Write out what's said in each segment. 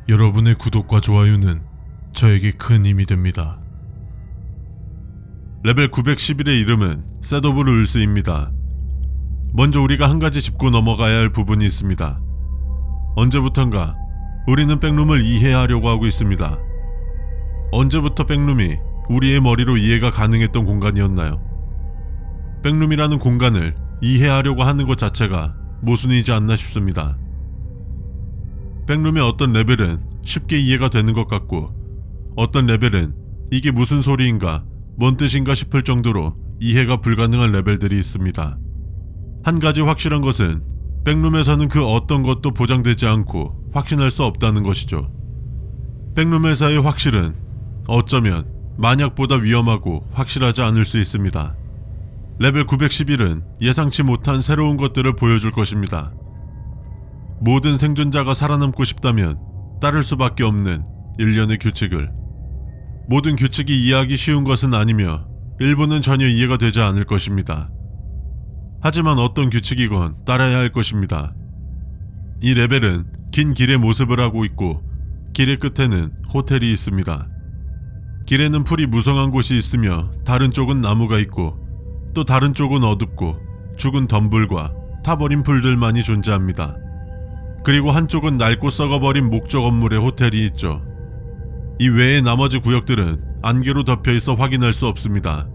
여러분의 구독과 좋아요는 저에게 큰 힘이 됩니다. 레벨 911의 이름은 셋 오브 룰스입니다. 먼저 우리가 한 가지 짚고 넘어가야 할 부분이 있습니다. 언제부턴가 우리는 백룸을 이해하려고 하고 있습니다. 언제부터 백룸이 우리의 머리로 이해가 가능했던 공간이었나요? 백룸이라는 공간을 이해하려고 하는 것 자체가 모순이지 않나 싶습니다. 백룸의 어떤 레벨은 쉽게 이해가 되는 것 같고, 어떤 레벨은 이게 무슨 소리인가, 뭔 뜻인가 싶을 정도로 이해가 불가능한 레벨들이 있습니다. 한 가지 확실한 것은 백룸에서는 그 어떤 것도 보장되지 않고 확신할 수 없다는 것이죠. 백룸에서의 확실은 어쩌면 만약보다 위험하고 확실하지 않을 수 있습니다. 레벨 911은 예상치 못한 새로운 것들을 보여줄 것입니다. 모든 생존자가 살아남고 싶다면 따를 수밖에 없는 일련의 규칙을. 모든 규칙이 이해하기 쉬운 것은 아니며 일부는 전혀 이해가 되지 않을 것입니다. 하지만 어떤 규칙이건 따라야 할 것입니다. 이 레벨은 긴 길의 모습을 하고 있고, 길의 끝에는 호텔이 있습니다. 길에는 풀이 무성한 곳이 있으며 다른 쪽은 나무가 있고, 또 다른 쪽은 어둡고 죽은 덤불과 타버린 풀들만이 존재합니다. 그리고 한쪽은 낡고 썩어버린 목조 건물의 호텔이 있죠. 이 외의 나머지 구역들은 안개로 덮여있어 확인할 수 없습니다.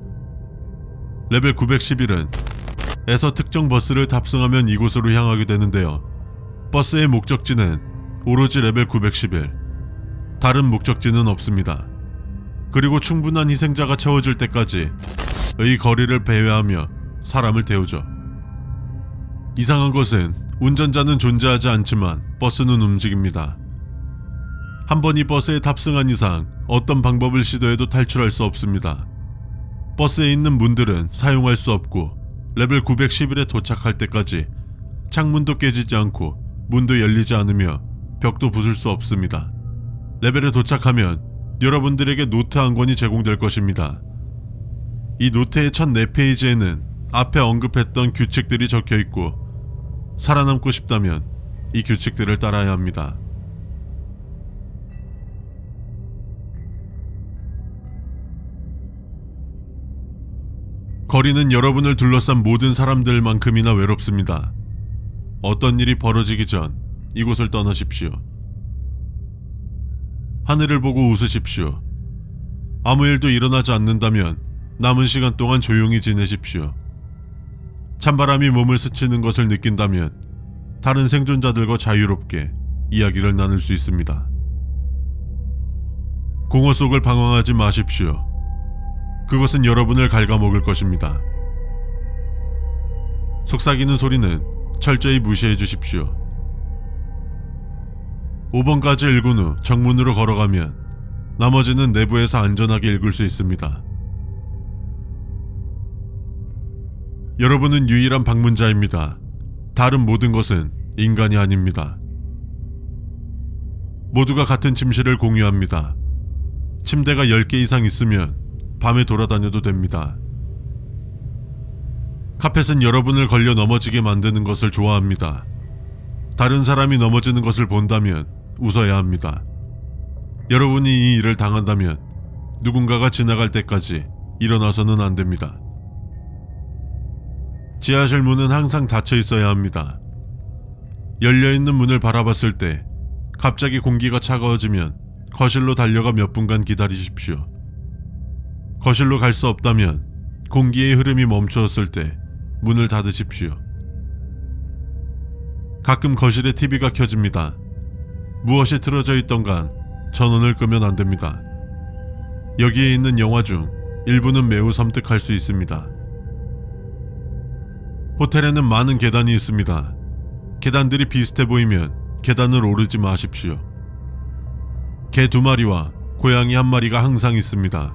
레벨 911은 에서 특정 버스를 탑승하면 이곳으로 향하게 되는데요. 버스의 목적지는 오로지 레벨 911, 다른 목적지는 없습니다. 그리고 충분한 희생자가 채워질 때까지 의 거리를 배회하며 사람을 태우죠. 이상한 것은 운전자는 존재하지 않지만 버스는 움직입니다. 한 번 이 버스에 탑승한 이상 어떤 방법을 시도해도 탈출할 수 없습니다. 버스에 있는 문들은 사용할 수 없고, 레벨 911에 도착할 때까지 창문도 깨지지 않고 문도 열리지 않으며 벽도 부술 수 없습니다. 레벨에 도착하면 여러분들에게 노트 한 권이 제공될 것입니다. 이 노트의 첫 4페이지에는 앞에 언급했던 규칙들이 적혀 있고, 살아남고 싶다면 이 규칙들을 따라야 합니다. 거리는 여러분을 둘러싼 모든 사람들만큼이나 외롭습니다. 어떤 일이 벌어지기 전 이곳을 떠나십시오. 하늘을 보고 웃으십시오. 아무 일도 일어나지 않는다면 남은 시간 동안 조용히 지내십시오. 찬바람이 몸을 스치는 것을 느낀다면 다른 생존자들과 자유롭게 이야기를 나눌 수 있습니다. 공허 속을 방황하지 마십시오. 그것은 여러분을 갉아먹을 것입니다. 속삭이는 소리는 철저히 무시해 주십시오. 5번까지 읽은 후 정문으로 걸어가면 나머지는 내부에서 안전하게 읽을 수 있습니다. 여러분은 유일한 방문자입니다. 다른 모든 것은 인간이 아닙니다. 모두가 같은 침실을 공유합니다. 침대가 10개 이상 있으면 밤에 돌아다녀도 됩니다. 카펫은 여러분을 걸려 넘어지게 만드는 것을 좋아합니다. 다른 사람이 넘어지는 것을 본다면 웃어야 합니다. 여러분이 이 일을 당한다면 누군가가 지나갈 때까지 일어나서는 안 됩니다. 지하실 문은 항상 닫혀 있어야 합니다. 열려있는 문을 바라봤을 때 갑자기 공기가 차가워지면 거실로 달려가 몇 분간 기다리십시오. 거실로 갈 수 없다면 공기의 흐름이 멈추었을 때 문을 닫으십시오. 가끔 거실에 TV가 켜집니다. 무엇이 틀어져 있던 간 전원을 끄면 안 됩니다. 여기에 있는 영화 중 일부는 매우 섬뜩할 수 있습니다. 호텔에는 많은 계단이 있습니다. 계단들이 비슷해 보이면 계단을 오르지 마십시오. 개 2마리와 고양이 1마리가 항상 있습니다.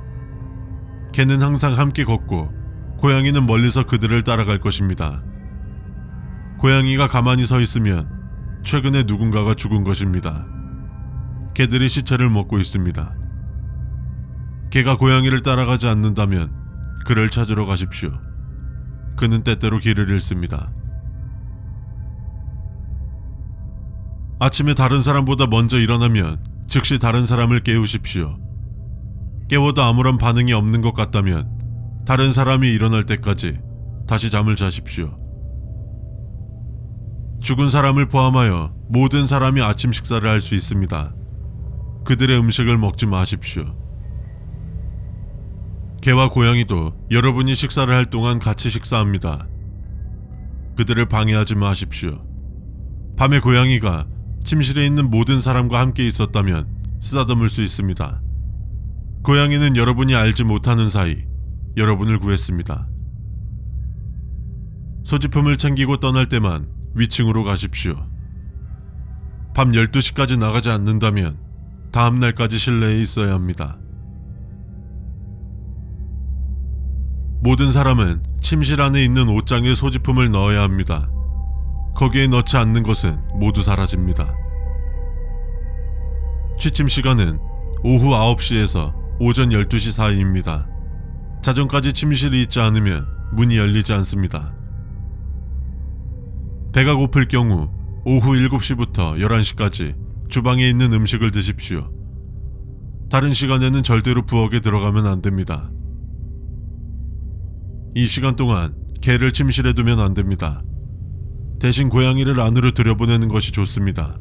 개는 항상 함께 걷고 고양이는 멀리서 그들을 따라갈 것입니다. 고양이가 가만히 서 있으면 최근에 누군가가 죽은 것입니다. 개들이 시체를 먹고 있습니다. 개가 고양이를 따라가지 않는다면 그를 찾으러 가십시오. 그는 때때로 길을 잃습니다. 아침에 다른 사람보다 먼저 일어나면 즉시 다른 사람을 깨우십시오. 깨워도 아무런 반응이 없는 것 같다면 다른 사람이 일어날 때까지 다시 잠을 자십시오. 죽은 사람을 포함하여 모든 사람이 아침 식사를 할 수 있습니다. 그들의 음식을 먹지 마십시오. 개와 고양이도 여러분이 식사를 할 동안 같이 식사합니다. 그들을 방해하지 마십시오. 밤에 고양이가 침실에 있는 모든 사람과 함께 있었다면 쓰다듬을 수 있습니다. 고양이는 여러분이 알지 못하는 사이 여러분을 구했습니다. 소지품을 챙기고 떠날 때만 위층으로 가십시오. 밤 12시까지 나가지 않는다면 다음 날까지 실내에 있어야 합니다. 모든 사람은 침실 안에 있는 옷장에 소지품을 넣어야 합니다. 거기에 넣지 않는 것은 모두 사라집니다. 취침 시간은 오후 9시에서 오전 12시 사이입니다. 자정까지 침실이 있지 않으면 문이 열리지 않습니다. 배가 고플 경우 오후 7시부터 11시까지 주방에 있는 음식을 드십시오. 다른 시간에는 절대로 부엌에 들어가면 안 됩니다. 이 시간 동안 개를 침실에 두면 안 됩니다. 대신 고양이를 안으로 들여보내는 것이 좋습니다.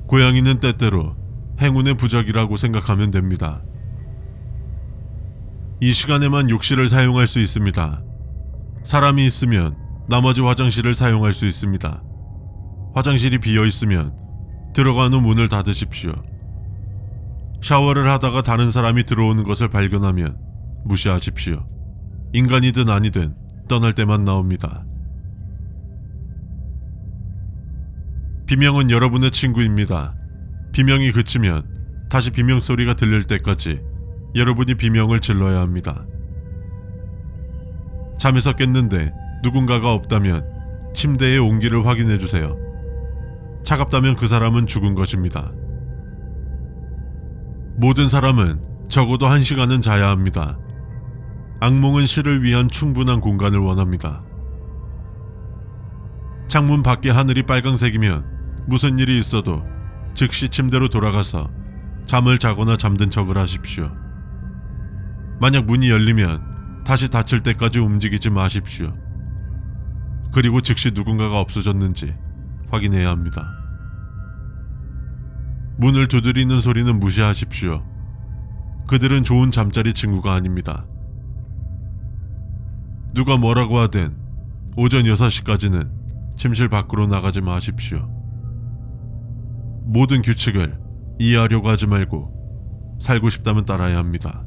고양이는 때때로 행운의 부적이라고 생각하면 됩니다. 이 시간에만 욕실을 사용할 수 있습니다. 사람이 있으면 나머지 화장실을 사용할 수 있습니다. 화장실이 비어 있으면 들어간 후 문을 닫으십시오. 샤워를 하다가 다른 사람이 들어오는 것을 발견하면 무시하십시오. 인간이든 아니든 떠날 때만 나옵니다. 비명은 여러분의 친구입니다. 비명이 그치면 다시 비명 소리가 들릴 때까지 여러분이 비명을 질러야 합니다. 잠에서 깼는데 누군가가 없다면 침대의 온기를 확인해 주세요. 차갑다면 그 사람은 죽은 것입니다. 모든 사람은 적어도 1시간은 자야 합니다. 악몽은 실을 위한 충분한 공간을 원합니다. 창문 밖의 하늘이 빨강색이면 무슨 일이 있어도 즉시 침대로 돌아가서 잠을 자거나 잠든 척을 하십시오. 만약 문이 열리면 다시 닫힐 때까지 움직이지 마십시오. 그리고 즉시 누군가가 없어졌는지 확인해야 합니다. 문을 두드리는 소리는 무시하십시오. 그들은 좋은 잠자리 친구가 아닙니다. 누가 뭐라고 하든 오전 6시까지는 침실 밖으로 나가지 마십시오. 모든 규칙을 이해하려고 하지 말고 살고 싶다면 따라야 합니다.